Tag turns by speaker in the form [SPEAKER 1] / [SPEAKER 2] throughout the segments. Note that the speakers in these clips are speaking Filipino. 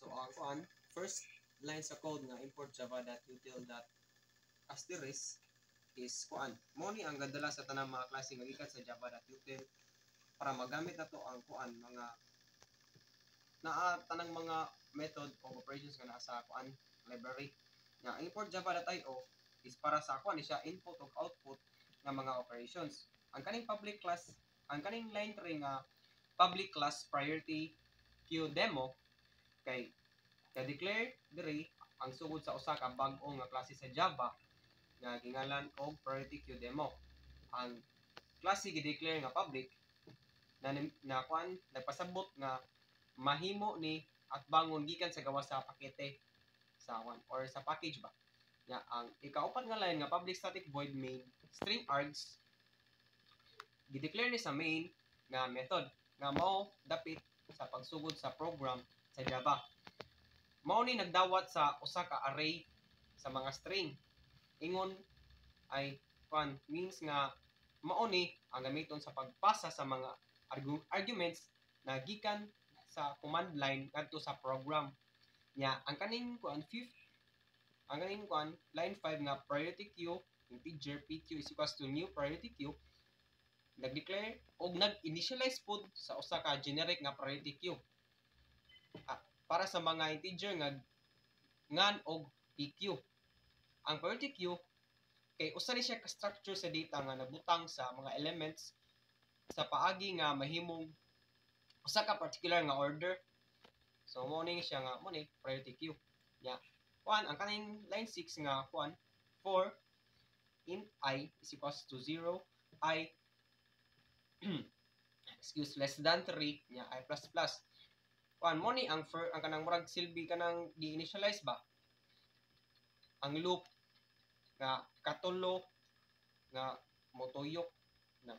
[SPEAKER 1] So ang first line sa code nga import java.util.asterisk is mo ni ang gadala sa tanang mga klase nga gikan sa java.util para magamit nato ang mga tanang mga method o operations nga nasa library. Nga import java.io is para sa ni siya input o output nga mga operations. Ang kaning public class, ang kaning line 3 nga public class priority queue demo kay declare diri ang sugod sa usa ka bag-o nga klase sa Java nga gingalan og priority queue demo. Ang klase gi-declare nga public na nagpasabot nga mahimo ni at bangon gikan sa gawas sa pakete sa or sa package ba. Nga ang ikaupat nga line nga public static void main string args gi-declare ni sa main nga method nga mao dapit sa pagsugod sa program sa Java. Mao ni nagdawat sa usa ka array sa mga string. Ingon ay means nga mao ni ang gamiton sa pagpasa sa mga arguments na gikan sa command line kadto sa program. Nya ang kaning line 5 nga priority queue integer pq is equals to new priority queue nag-declare og nag-initialize pod sa usa ka generic nga priority queue para sa mga integer nga ngan og pq. Ang priority queue kay usa ni siya ka structure sa data nga nabutang sa mga elements sa paagi nga mahimong usa ka particular nga order. So mo ni siya nga mo ni priority queue. Ya. Ang kaning line 6 nga for int I is equals to 0 I excuse less than 3 nya I plus plus. Mo ni ang kanang murag silbi kanang gi-initialize ba ang loop nga katulo nga motuyok na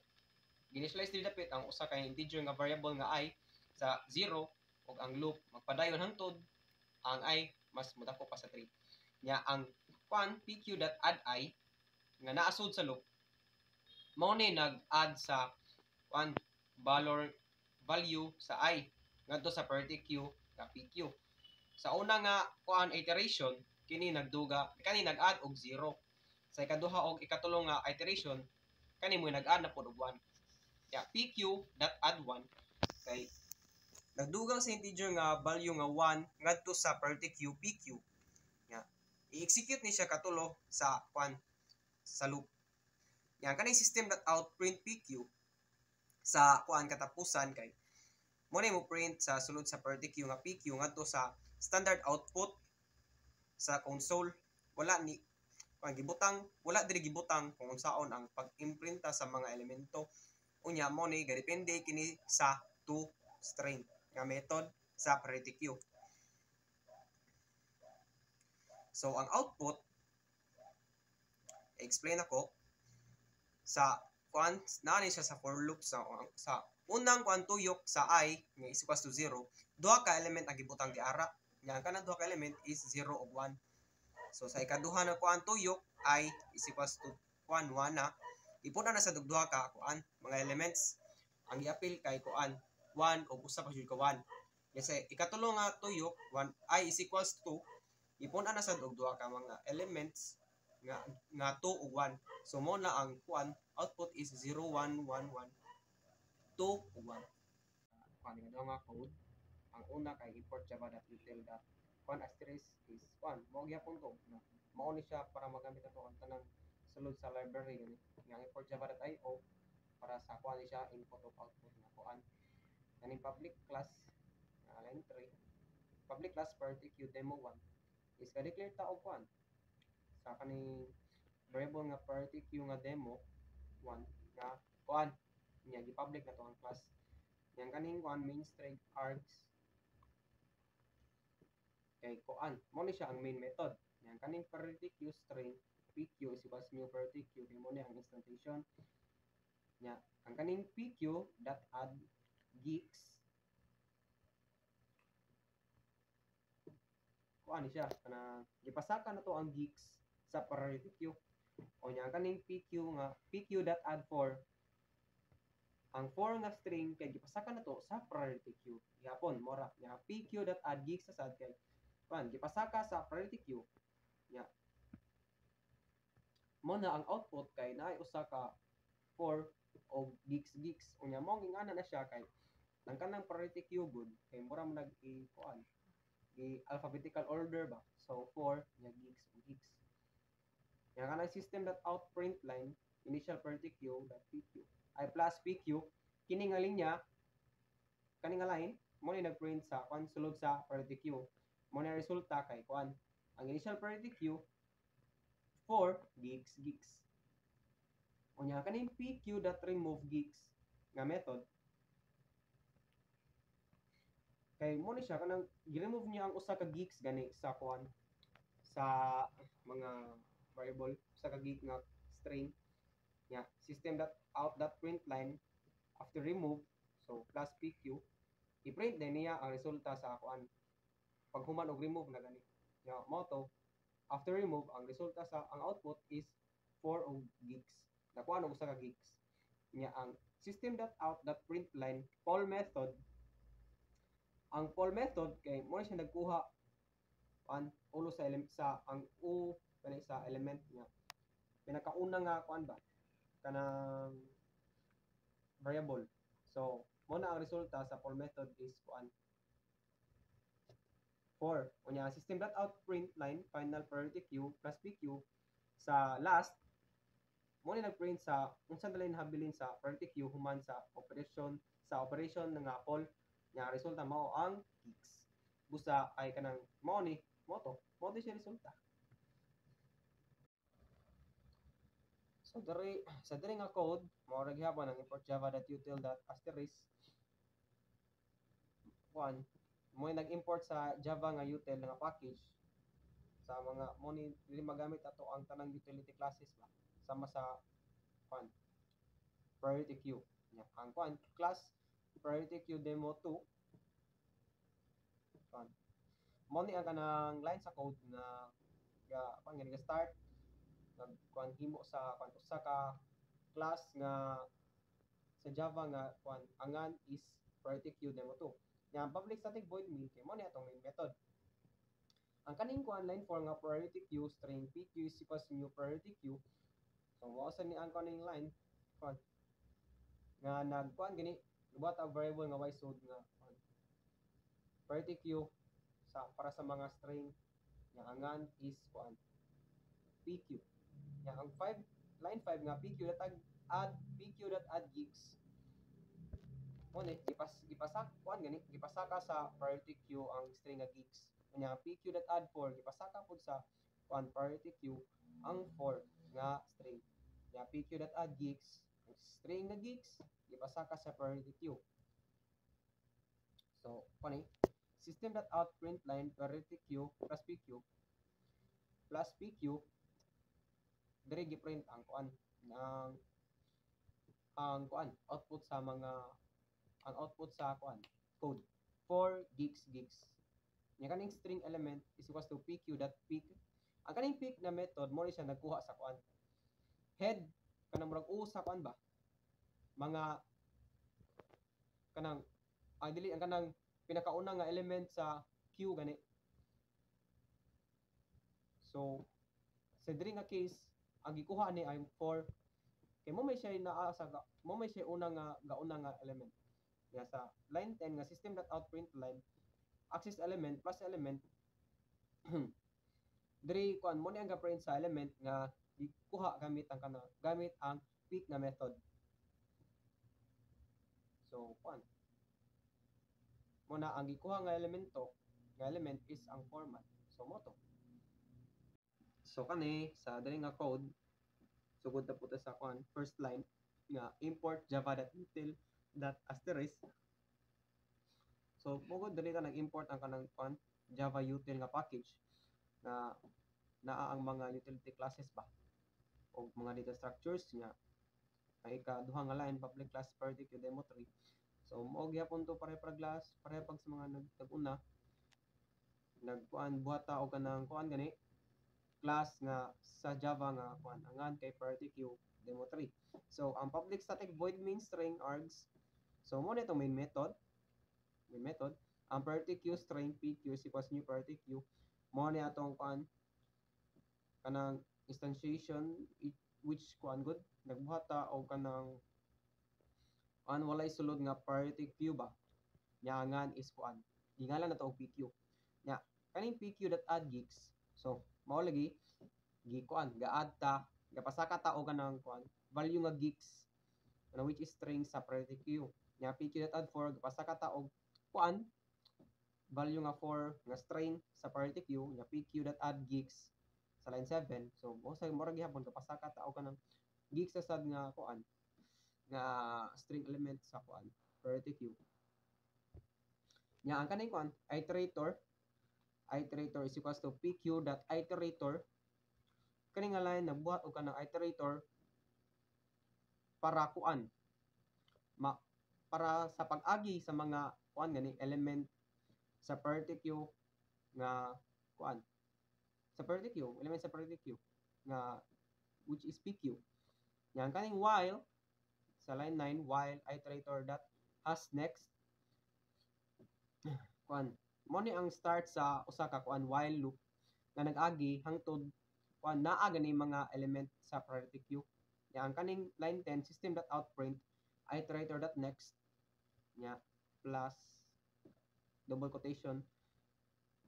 [SPEAKER 1] gi-initialize dili dapit ang usa ka integer nga variable nga I sa 0 ug ang loop magpadayon hangtod ang I mas modako pa sa 3 nya ang pq.add I nga naasud sa loop mao ni nag-add sa value sa I ngadto sa priority queue nga pq. Sa una nga iteration kini nag-add og 0. Sa ikaduha og ikatulo nga iteration kani mo nag-add na pod og 1. Ya pq.add1 kay nagdugang sa integer nga value nga 1 ngadto sa priority queue pq. Ya i-execute ni siya katulo sa sa loop. Yan kaning system.out print pq sa katapusan kay mo na mo print sa sulod sa priority queue nga pq ngadto sa standard output sa console. Wala diri gibutang kung unsaon ang pag-imprinta sa mga elemento. Unya mo ni gadepende kini sa toString nga method sa priority queue. So ang output explain ako sa nani siya sa for loop sa unang tuyok sa I nga is equals to 0, duha ka element ang gibutang diara. Nya kanang duha ka element is 0 ug 1. So sa ikaduha na tuyok I is equals to 1 na ipuna na sa duha ka mga elements ang i-appeal kay 1 ug usa pa jud ka 1. Kasi ikatulo nga tuyok 1 I is equals to ipuna na sa duha ka mga elements nga 2 ug 1. So mo na ang output is 0 1 1 1 2 ug 1. Nga code ang una kay import java.util.asterisk is mo gyapon to mao ni siya para magamit ato ang tanang sulod sa library gani nga import java.io para sa ni siya input ug output nga kaning public class line 3 public class priority queue demo 1 is ka-declare ta og sa kaning variable nga priority queue nga demo 1 nga nya gi-public na to ang class yang kaning main string args kay mo ni siya ang main method. Yang kaning priority queue string pq is equals new priority queue mo ni ang instantiation nya ang kaning pq.add geeks ni siya kana gipasaka na to ang geeks sa priority queue o nya ang kaning pq nga pq.add for Ang for nga string kay gipasaka na to sa priority queue. Gihapon mora nya pq.add gigs sa sad kay pan gipasaka sa priority queue nya mo na ang output kay naay usa ka for o gigs unya mo ingana na siya kay ang kanang priority queue good kay mura man nag kuan i alphabetical order ba, so 4 nya gigs yang kanang system that out print line initial priority queue that pq ay plus pq kini nga linya kani nga line mo ni nagprint sa kuan sulod sa priority queue mo na resulta kay kuan ang initial priority queue 4 gigs unya kaning pq.remove gigs nga method kay mo ni siya kanang gi-remove niya ang usa ka gigs gani sa kuan sa mga variable sa ka gig nga string nya system.out.print line after remove so plus pq i-print din niya ang resulta sa kuan paghuman og remove na gani nya mo to after remove ang resulta sa ang output is 4 og gigs nakuha og usa ka gigs nya ang system.out.print line poll method ang poll method kay mo siya nagkuha an ulo sa element sa ang u kani sa element niya pinakauna nga kuan ba kanang variable so mo na ang resulta sa poll method is kuan 4 unya system.out.print line final priority queue plus pq sa last mo ni nagprint sa unsa dalay nahabilin sa priority queue human sa operation nga poll nya resulta mao ang gigs busa ay kanang mao ni mo to mo di siya resulta so sa diri nga code mao ra gihapon ang import java.util.asterisk kuan mo nag-import sa java nga util nga package sa mga mo ni dili magamit ato ang tanang utility classes ba sama sa kuan priority queue nya ang kuan class priority queue demo 2 kuan mo ni ang kanang line sa code na ga kuan nga start nag kuan himo sa kuan usa ka class nga sa Java nga kuan angan is priority queue demo 2 nya ang public static void main kay mo ni atong main method ang kaning kuan line for nga priority queue string pq is equals to new priority queue so mo sa ni ang kaning line kuan nga nagkuan gani buhat ang variable nga ysod nga kuan priority queue sa para sa mga string nga angan is kuan pq nya ang 5 line 5 nga pq.add gigs mo ni gipasak kuan gani gipasaka sa priority queue ang string nga gigs nya pq.add 4 gipasaka pud sa kuan priority queue ang 4 nga string nya pq.add gigs ang string nga gigs gipasaka sa priority queue so kuan ni system.out print line priority queue plus pq dire gi-print ang kuan ang kuan output sa mga ang output sa kuan code 4 gigs nya kaning string element is equals to pq.pick ang kaning pick na method mo siya nagkuha sa kuan head kanang murag u sa kuan ba mga kanang dili ang kanang pinakauna nga element sa queue gani so sa diri nga case ang gikuha ni ay 4 kay mo may siya naa sa mo may siya una nga gauna nga element ya sa line 10 nga system.out.print line access element plus element diri kuan mo ni ang ga-print sa element nga gikuha gamit ang pick nga method so kuan mo na ang gikuha nga element is ang format so mo to so kani sa diri nga code sugod na puta sa kuan first line nga import java.util.asterisk so pugod dili ka nag-import ang kanang kuan java util nga package na naa ang mga utility classes ba o mga data structures nga ang ikaduha nga line public class priority queue demo 3 so mo gyapon to pare class pare pag sa mga nagtag-una nagkuan buhata og kanang kuan gani class nga sa Java nga kuan angan kay priority queue demo 3. So ang public static void main string args, so mo na itong main method. Ang priority queue string pq is equals new priority queue, mo na atong kuan kanang instantiation which kuan good nagbuhat ta og kanang walay sulod nga priority queue ba nyangan is kuan gingalan na to og pq nya kaning pq.add gigs, so mao lagi gikuan ga-add ta gapasaka ta og kanang kuan value nga gigs which is string sa priority queue nya pq.add 4 gapasaka ta og kuan value nga 4 nga string sa priority queue nya pq.add gigs sa line 7. So mo sa mura gihapon gapasaka ta og kanang gigs sa sad nga kuan nga string element sa kuan priority queue nya ang kaning kuan iterator is equals to pq.iterator kani nga line nagbuhat og kanang iterator para kuan para sa pag-agi sa mga kuan gani element sa priority queue nga kuan sa priority queue element sa priority queue nga which is pq nya ang kaning while sa line 9 while iterator dot has next kuan mo ni ang start sa usa ka kuan while loop nga nag-agi hangtod kuan naa gani mga element sa priority queue nya ang kaning line 10 system.out.print iterator.next nya plus double quotation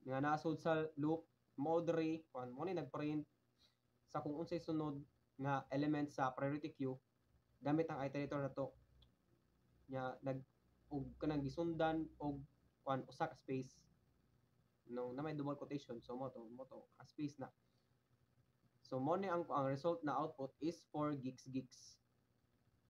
[SPEAKER 1] nga nasud sa loop mode re kuan mo ni nagprint sa kung unsay sunod nga element sa priority queue gamit ang iterator na to nya nag og kanang gisundan og kuan usa ka space no na may double quotation so mo to a space na so mo ni ang result na output is 4 gigs